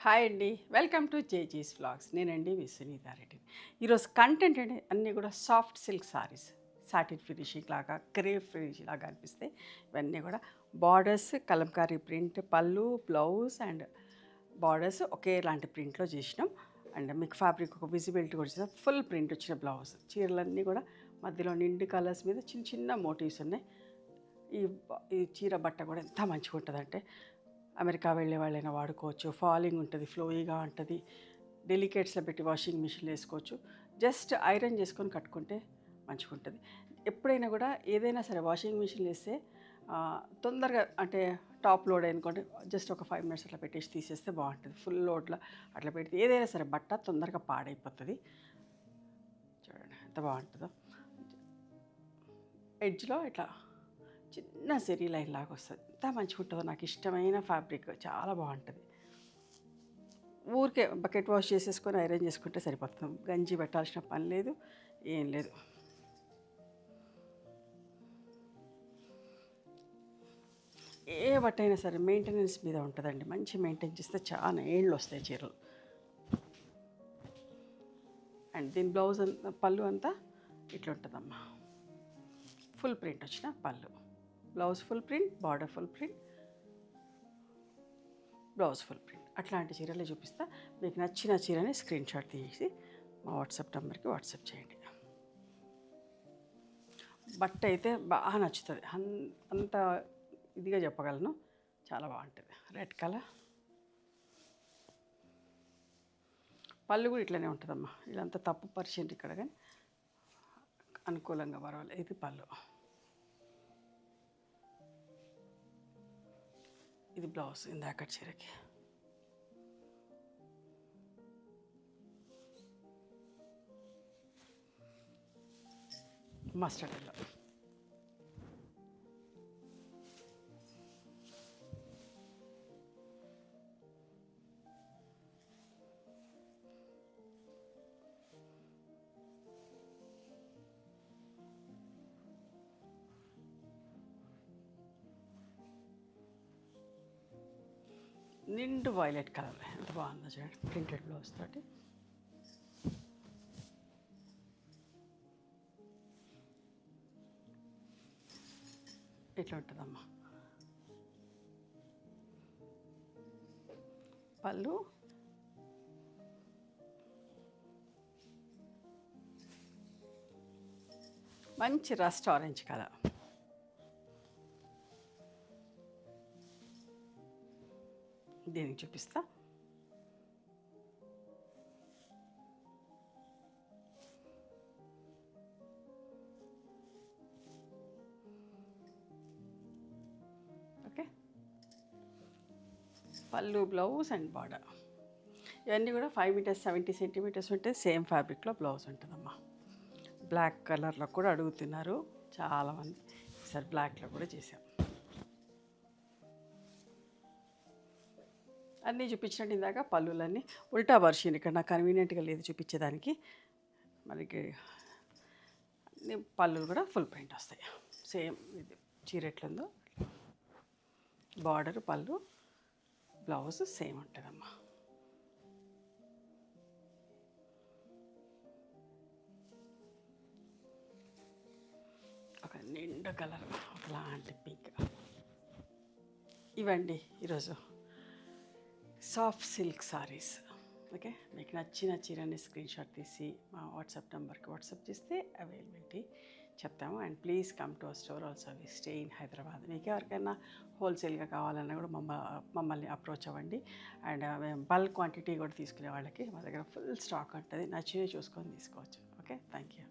Hi అండి, welcome to జేజీస్ vlogs. నేనండి మీ సునీతారెడ్డి. ఈరోజు కంటెంట్ అండి అన్నీ కూడా soft silk saris, satin finishing లాగా, క్రేప్ ఫినిషింగ్ లాగా అనిపిస్తాయి. ఇవన్నీ కూడా బార్డర్స్, కలంకారీ ప్రింట్, పళ్ళు, బ్లౌజ్ అండ్ బార్డర్స్ ఒకేలాంటి ప్రింట్లో చేసినాం. అండ్ మీకు ఫ్యాబ్రిక్ ఒక విజిబిలిటీ కూడా చేసాం. ఫుల్ ప్రింట్ వచ్చిన బ్లౌజ్. చీరలన్నీ కూడా మధ్యలో నిండు కలర్స్ మీద చిన్న చిన్న మోటివ్స్ ఉన్నాయి. ఈ చీర బట్ట కూడా ఎంత మంచిగా ఉంటుందంటే అమెరికా వెళ్ళే వాళ్ళైనా వాడుకోవచ్చు. ఫాలింగ్ ఉంటుంది, ఫ్లోయిగా ఉంటుంది. డెలికేట్స్లో పెట్టి వాషింగ్ మిషన్లో వేసుకోవచ్చు. జస్ట్ ఐరన్ చేసుకొని కట్టుకుంటే మంచిగా ఉంటుంది. ఎప్పుడైనా కూడా ఏదైనా సరే వాషింగ్ మిషన్లో వేస్తే తొందరగా, అంటే టాప్ లోడ్ అనుకోండి, జస్ట్ ఒక 5 minutes అట్లా పెట్టేసి తీసేస్తే బాగుంటుంది. ఫుల్ లోడ్లో అట్లా పెడితే ఏదైనా సరే బట్ట తొందరగా పాడైపోతుంది. చూడండి ఎంత బాగుంటుందో. ఎడ్జ్లో ఇట్లా చిన్న జెరీ లైన్ లాగా వస్తుంది. ఎంత మంచిగా ఉంటుందో. నాకు ఇష్టమైన ఫ్యాబ్రిక్, చాలా బాగుంటుంది. ఊరికే బకెట్ వాష్ చేసేసుకొని ఐరన్ చేసుకుంటే సరిపోతుంది. గంజి పెట్టాల్సిన పని లేదు, ఏం లేదు. ఏ బట్ట అయినా సరే మెయింటెనెన్స్ మీద ఉంటుందండి. మంచి మెయింటైన్ చేస్తే చాలా ఏళ్ళు వస్తాయి చీరలు. అండ్ దీని బ్లౌజ్ పళ్ళు అంతా ఇట్లా ఉంటుందమ్మా. ఫుల్ ప్రింట్ వచ్చిన పళ్ళు, blouse full print, border full print, blouse full print. అట్లాంటి చీరలే చూపిస్తా. మీకు నచ్చిన చీరని స్క్రీన్ షాట్ తీసి మా వాట్సాప్ నెంబర్కి వాట్సాప్ చేయండి. బట్ట అయితే బాగా నచ్చుతుంది. అంత ఇదిగా చెప్పగలను, చాలా బాగుంటుంది. రెడ్ కలర్ పళ్ళు కూడా ఇట్లనే ఉంటుందమ్మా. ఇదంతా తప్పు పరిచింది ఇక్కడ, కానీ అనుకూలంగా పర్వాలేదు. ఇది పళ్ళు, ఇది బ్లౌజ్ ఇందాక చీరకి. మస్టర్డ్ ఎల్లో, నిండు వైలెట్ కలర్. ఎంత బాగుందో చూడండి, ప్రింటెడ్ బ్లౌజ్ తోటి. ఇట్లా ఉంటుందమ్మా పళ్ళు. మంచి రస్ట్ ఆరెంజ్ కలర్. దీనికి చూపిస్తా. ఓకే, పళ్ళు, బ్లౌజ్ అండ్ బార్డర్. ఇవన్నీ కూడా 5 meters 70 centimeters ఉంటే సేమ్ ఫ్యాబ్రిక్లో బ్లౌజ్ ఉంటుందమ్మా. బ్లాక్ కలర్లో కూడా అడుగుతున్నారు చాలామంది. ఈసారి బ్లాక్లో కూడా చేసాం. అన్నీ చూపించినట్టు ఇందాక పళ్ళులన్నీ ఉల్టా వర్షన్. ఇక్కడ నాకు కన్వీనియంట్గా లేదు చూపించేదానికి. మనకి అన్ని పళ్ళులు కూడా ఫుల్ ప్రింట్ వస్తాయి. సేమ్ ఇది చీర ఎట్లుందో బార్డర్, పళ్ళు, బ్లౌజ్ సేమ్ ఉంటుందమ్మా. ఒక నిండు కలర్, ఒకలాంటి పింక్. ఇవండి ఈరోజు సాఫ్ట్ సిల్క్ సారీస్. ఓకే, మీకు నచ్చిన చీరని స్క్రీన్ షాట్ తీసి మా వాట్సాప్ నెంబర్కి వాట్సాప్ చేస్తే అవైలబిలిటీ చెప్తాము. And please come to our store also. We stay in Hyderabad. మీకు ఎవరికైనా హోల్సేల్గా కావాలన్నా కూడా మమ్మల్ని అప్రోచ్ అవ్వండి. అండ్ మేము బల్క్ క్వాంటిటీ కూడా తీసుకునే వాళ్ళకి మా దగ్గర ఫుల్ స్టాక్ ఉంటుంది. నచ్చినవి చూసుకొని తీసుకోవచ్చు. Okay, thank you.